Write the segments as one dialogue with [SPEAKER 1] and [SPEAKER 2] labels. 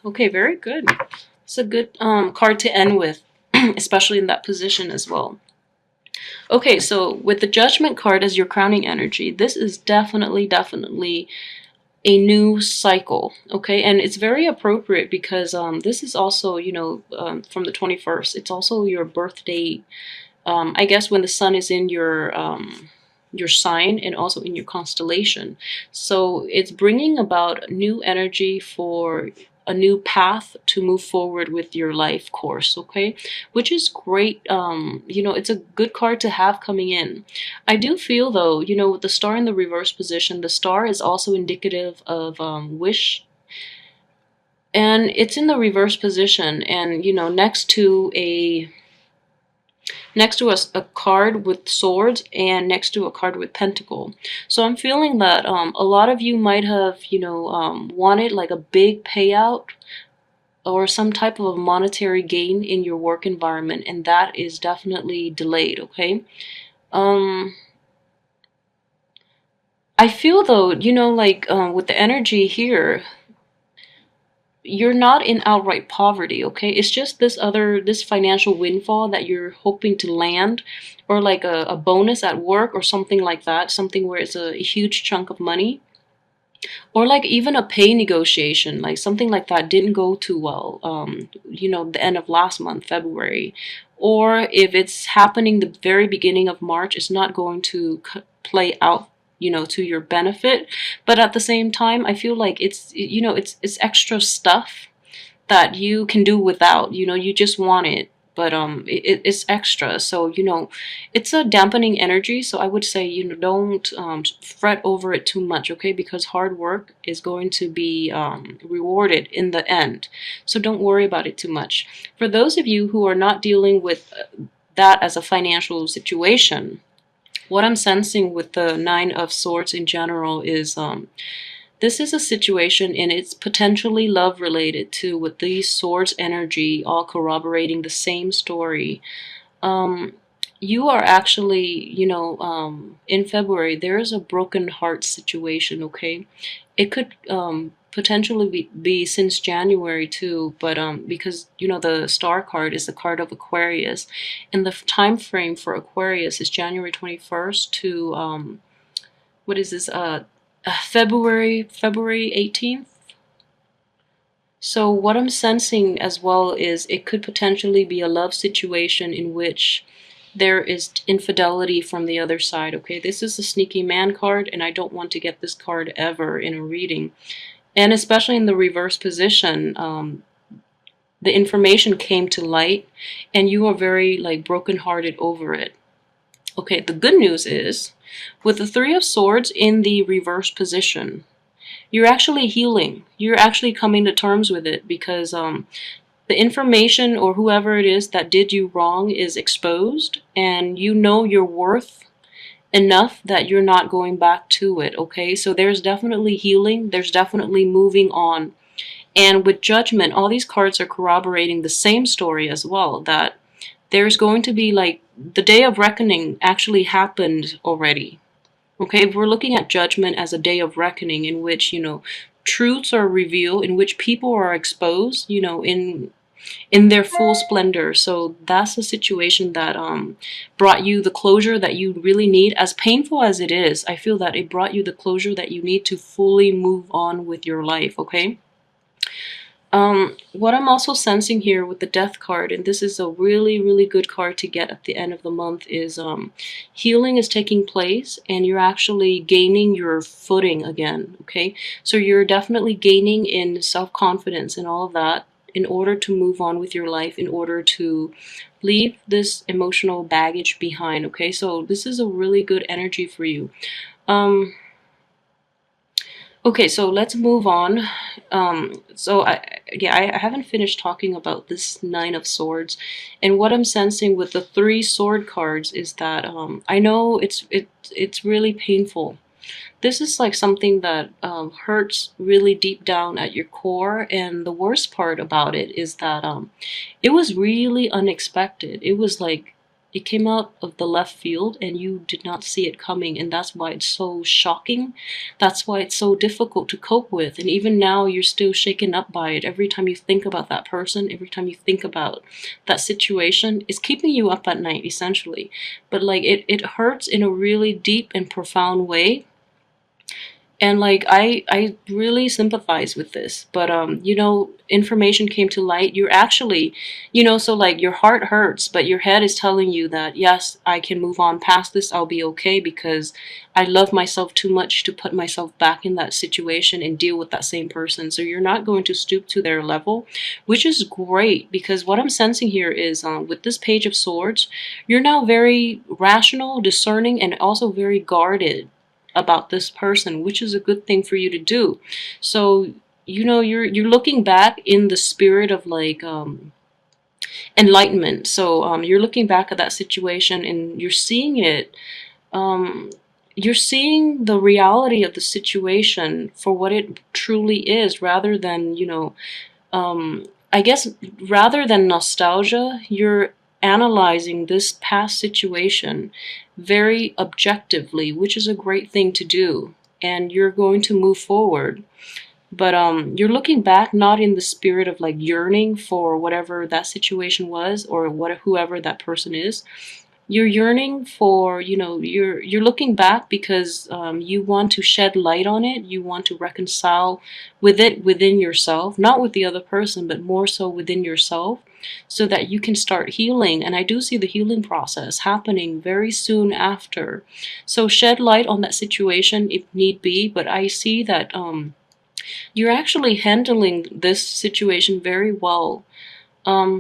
[SPEAKER 1] Okay, very good. It's a good card to end with, especially in that position as well. Okay, so with the Judgment card as your crowning energy, this is definitely a new cycle. Okay, and it's very appropriate because this is also, from the 21st. It's also your birthday. I guess when the sun is in your sign and also in your constellation. So it's bringing about new energy for a new path to move forward with your life course, okay? Which is great. It's a good card to have coming in. I do feel though, with the star in the reverse position, the star is also indicative of wish, and it's in the reverse position, and next to a card with swords and next to a card with pentacle. So I'm feeling that a lot of you might have, wanted like a big payout or some type of monetary gain in your work environment, and that is definitely delayed, okay? Um, I feel though, with the energy here, you're not in outright poverty, okay? It's just this financial windfall that you're hoping to land, or like a bonus at work or something like that, something where it's a huge chunk of money, or like even a pay negotiation, like something like that didn't go too well, the end of last month, February. Or if it's happening the very beginning of March, it's not going to play out, to your benefit. But at the same time, I feel like it's extra stuff that you can do without. You just want it, but it's extra. So it's a dampening energy. So I would say don't fret over it too much, okay? Because hard work is going to be rewarded in the end. So don't worry about it too much. For those of you who are not dealing with that as a financial situation, what I'm sensing with the Nine of Swords in general is this is a situation, and it's potentially love related too, with these swords energy all corroborating the same story. Um, you are actually, in February, there is a broken heart situation, okay? It could potentially be since January too, but because, the star card is the card of Aquarius, and the time frame for Aquarius is January 21st to, what is this, February 18th. So what I'm sensing as well is it could potentially be a love situation in which there is infidelity from the other side, okay? This is a sneaky man card, and I don't want to get this card ever in a reading. And especially in the reverse position, the information came to light, and you are very, like, brokenhearted over it. Okay, the good news is, with the Three of Swords in the reverse position, you're actually healing. You're actually coming to terms with it because the information or whoever it is that did you wrong is exposed, and you know your worth enough that you're not going back to it, okay? So there's definitely healing. There's definitely moving on. And with Judgment, all these cards are corroborating the same story as well, that there's going to be like the day of reckoning actually happened already. Okay, if we're looking at Judgment as a day of reckoning in which, truths are revealed, in which people are exposed, in their full splendor. So that's a situation that brought you the closure that you really need. As painful as it is, I feel that it brought you the closure that you need to fully move on with your life, okay? What I'm also sensing here with the Death card, and this is a really good card to get at the end of the month, is healing is taking place, and you're actually gaining your footing again, okay? So you're definitely gaining in self-confidence and all of that in order to move on with your life, in order to leave this emotional baggage behind, okay? So this is a really good energy for you. Okay, so let's move on. I haven't finished talking about this Nine of Swords, and what I'm sensing with the three sword cards is that I know it's really painful. This is like something that hurts really deep down at your core, and the worst part about it is that it was really unexpected. It was like it came out of the left field and you did not see it coming, and that's why it's so shocking. That's why it's so difficult to cope with, and even now you're still shaken up by it. Every time you think about that person, every time you think about that situation, it's keeping you up at night essentially. But like it hurts in a really deep and profound way, and like I really sympathize with this. But you know, information came to light. You're actually, you know, so like your heart hurts, but your head is telling you that yes, I can move on past this. I'll be okay because I love myself too much to put myself back in that situation and deal with that same person. So you're not going to stoop to their level, which is great, because what I'm sensing here is with this Page of Swords, you're now very rational, discerning, and also very guarded about this person, which is a good thing for you to do. So, you know, you're looking back in the spirit of like enlightenment. So you're looking back at that situation and you're seeing it. Um, you're seeing the reality of the situation for what it truly is, rather than, you know, I guess rather than nostalgia, you're analyzing this past situation very objectively, which is a great thing to do. And you're going to move forward. But you're looking back not in the spirit of like yearning for whatever that situation was or what whoever that person is. You're yearning for, you know, you're looking back because you want to shed light on it. You want to reconcile with it within yourself, not with the other person, but more so within yourself, so that you can start healing. And I do see the healing process happening very soon after. So shed light on that situation if need be. But I see that you're actually handling this situation very well.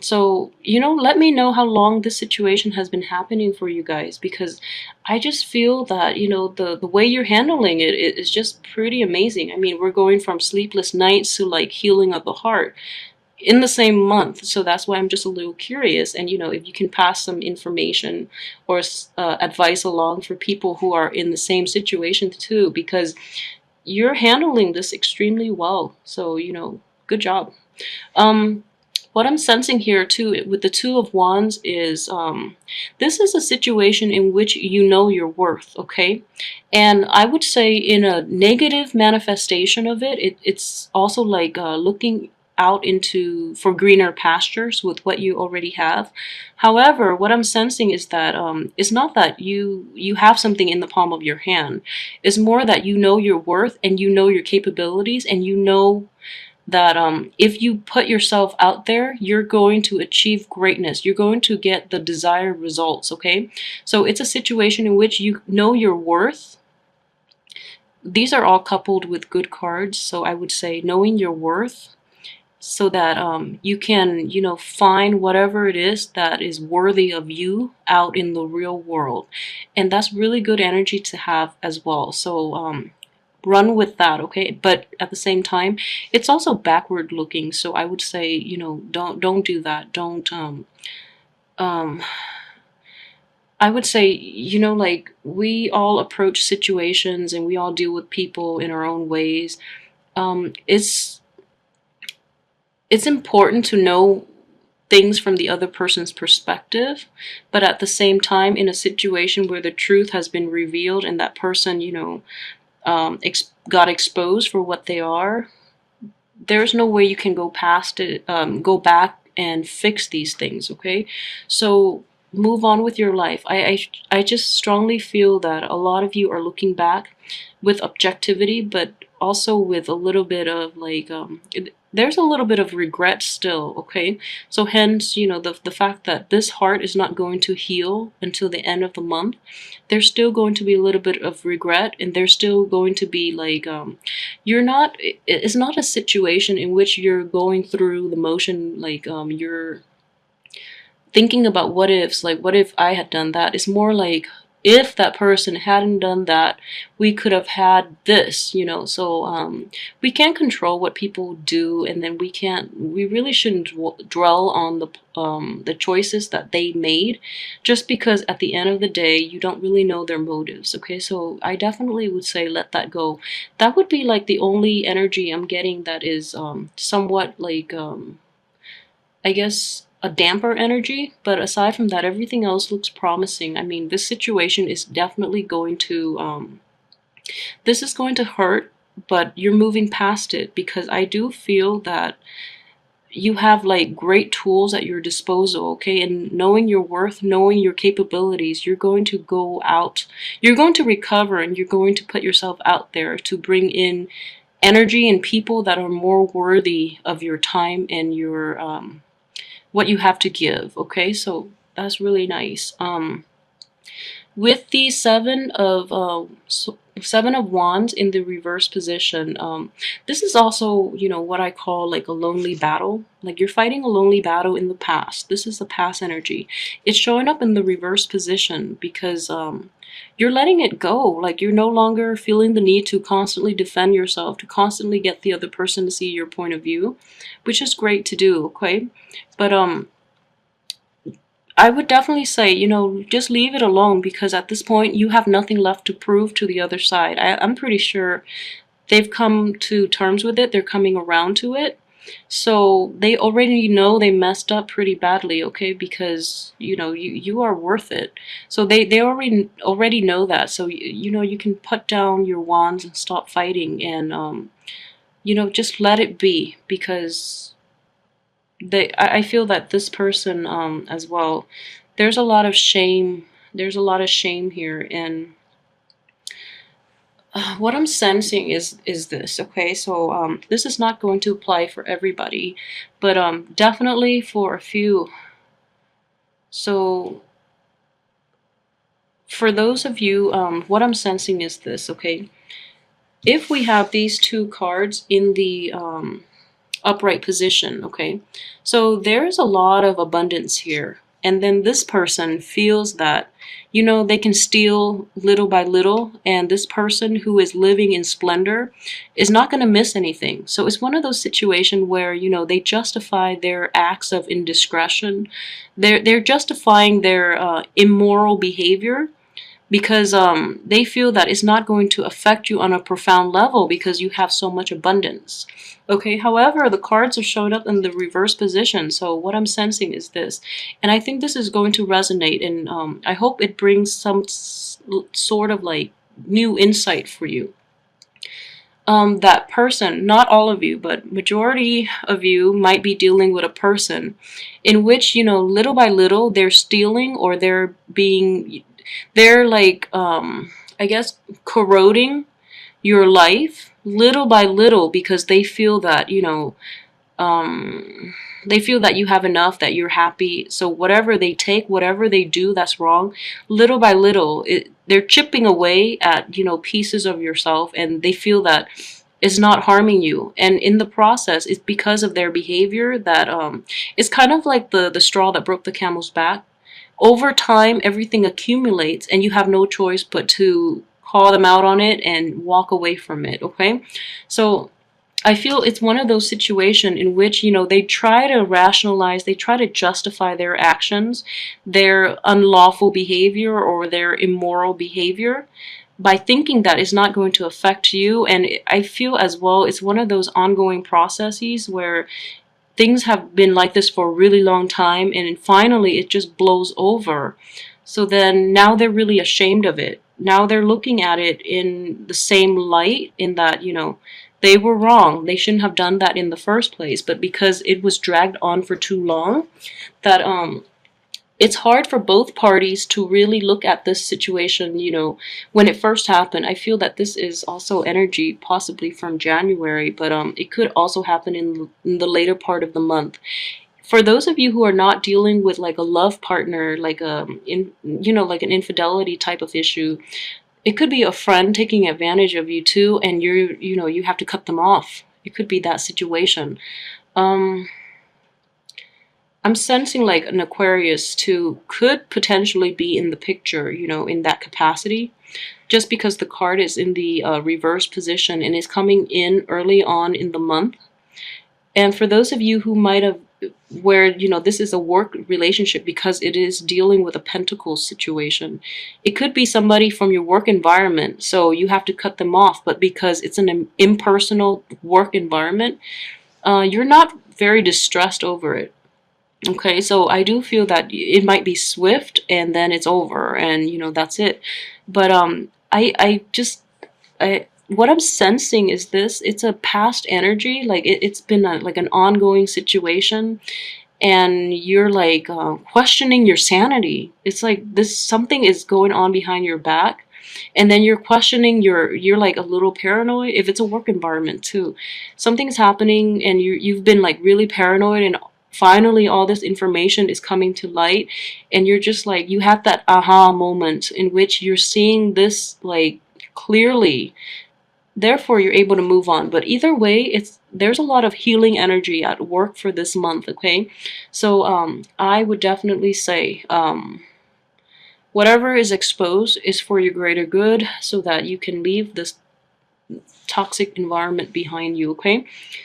[SPEAKER 1] So, you know, let me know how long this situation has been happening for you guys, because I just feel that, you know, the way you're handling it is just pretty amazing. I mean, we're going from sleepless nights to like healing of the heart in the same month. So that's why I'm just a little curious. And, you know, if you can pass some information or advice along for people who are in the same situation too, because you're handling this extremely well. So, you know, good job. Um, what I'm sensing here too with the Two of Wands is this is a situation in which you know your worth, okay? And I would say in a negative manifestation of it's also like looking out into for greener pastures with what you already have. However, what I'm sensing is that it's not that you have something in the palm of your hand. It's more that you know your worth and you know your capabilities, and you know that if you put yourself out there, you're going to achieve greatness. You're going to get the desired results, okay? So it's a situation in which you know your worth. These are all coupled with good cards. So I would say knowing your worth so that you can, you know, find whatever it is that is worthy of you out in the real world. And that's really good energy to have as well. So run with that, okay? But at the same time, it's also backward looking. So I would say, you know, don't do that. Don't um I would say, you know, like we all approach situations and we all deal with people in our own ways. It's important to know things from the other person's perspective, but at the same time, in a situation where the truth has been revealed and that person, you know, got exposed for what they are, there's no way you can go past it, go back and fix these things, okay? So move on with your life. I just strongly feel that a lot of you are looking back with objectivity, but also with a little bit of like, there's a little bit of regret still, okay? So hence, you know, the fact that this heart is not going to heal until the end of the month, there's still going to be a little bit of regret, and there's still going to be like, you're not, it's not a situation in which you're going through the motion, like, you're thinking about what ifs, like what if I had done that. It's more like if that person hadn't done that, we could have had this, you know. So we can't control what people do, and then we really shouldn't dwell on the choices that they made, just because at the end of the day you don't really know their motives, okay? So I definitely would say let that go. That would be like the only energy I'm getting that is somewhat like I guess a damper energy, but aside from that, everything else looks promising. I mean, this situation is definitely going to, this is going to hurt, but you're moving past it, because I do feel that you have like great tools at your disposal, okay? And knowing your worth, knowing your capabilities, you're going to go out, you're going to recover, and you're going to put yourself out there to bring in energy and people that are more worthy of your time and your what you have to give, okay? So that's really nice. With the seven of wands in the reverse position, this is also, you know, what I call like a lonely battle. Like you're fighting a lonely battle in the past. This is the past energy. It's showing up in the reverse position because you're letting it go. Like you're no longer feeling the need to constantly defend yourself, to constantly get the other person to see your point of view, which is great to do, okay? But I would definitely say, you know, just leave it alone, because at this point you have nothing left to prove to the other side. I'm pretty sure they've come to terms with it. They're coming around to it. So they already know they messed up pretty badly, okay? Because, you know, you are worth it. So they already know that. So, you know, you can put down your wands and stop fighting, and, you know, just let it be, because I feel that this person as well, there's a lot of shame. There's a lot of shame here, and what I'm sensing is this, okay? So this is not going to apply for everybody, but definitely for a few. So for those of you, what I'm sensing is this, okay? If we have these two cards in the upright position, okay? So there's a lot of abundance here. And then this person feels that, you know, they can steal little by little, and this person who is living in splendor is not going to miss anything. So it's one of those situations where, you know, they justify their acts of indiscretion. They're justifying their immoral behavior, because they feel that it's not going to affect you on a profound level because you have so much abundance. Okay, however, the cards are showing up in the reverse position, so what I'm sensing is this, and I think this is going to resonate, and I hope it brings some sort of like new insight for you. That person, not all of you, but majority of you might be dealing with a person in which, you know, little by little they're stealing, or they're like, I guess, corroding your life little by little, because they feel that, you know, they feel that you have enough, that you're happy. So whatever they take, whatever they do that's wrong, little by little, they're chipping away at, you know, pieces of yourself, and they feel that it's not harming you. And in the process, it's because of their behavior that it's kind of like the straw that broke the camel's back. Over time, everything accumulates, and you have no choice but to call them out on it and walk away from it, okay? So I feel it's one of those situations in which, you know, they try to rationalize, they try to justify their actions, their unlawful behavior or their immoral behavior, by thinking that it's not going to affect you. And I feel as well it's one of those ongoing processes where things have been like this for a really long time, and finally it just blows over. So then now they're really ashamed of it. Now they're looking at it in the same light, in that, you know, they were wrong. They shouldn't have done that in the first place. But because it was dragged on for too long, that it's hard for both parties to really look at this situation, you know, when it first happened. I feel that this is also energy possibly from January, but it could also happen in the later part of the month. For those of you who are not dealing with like a love partner, like you know, like an infidelity type of issue, it could be a friend taking advantage of you too, and you know, you have to cut them off. It could be that situation. I'm sensing like an Aquarius too could potentially be in the picture, you know, in that capacity, just because the card is in the reverse position and is coming in early on in the month. And for those of you who might have, where, you know, this is a work relationship because it is dealing with a pentacles situation, it could be somebody from your work environment, so you have to cut them off. But because it's an impersonal work environment, you're not very distressed over it. Okay, so I do feel that it might be swift and then it's over and that's it. But I just what I'm sensing is this, it's a past energy, like it's been like an ongoing situation, and you're like questioning your sanity. It's like this something is going on behind your back, and then you're questioning you're like a little paranoid if it's a work environment too. Something's happening and you've been like really paranoid, and finally all this information is coming to light, and you're just like you had that aha moment in which you're seeing this like clearly, therefore you're able to move on. But either way, it's there's a lot of healing energy at work for this month. Okay, so I would definitely say whatever is exposed is for your greater good, so that you can leave this toxic environment behind you. Okay,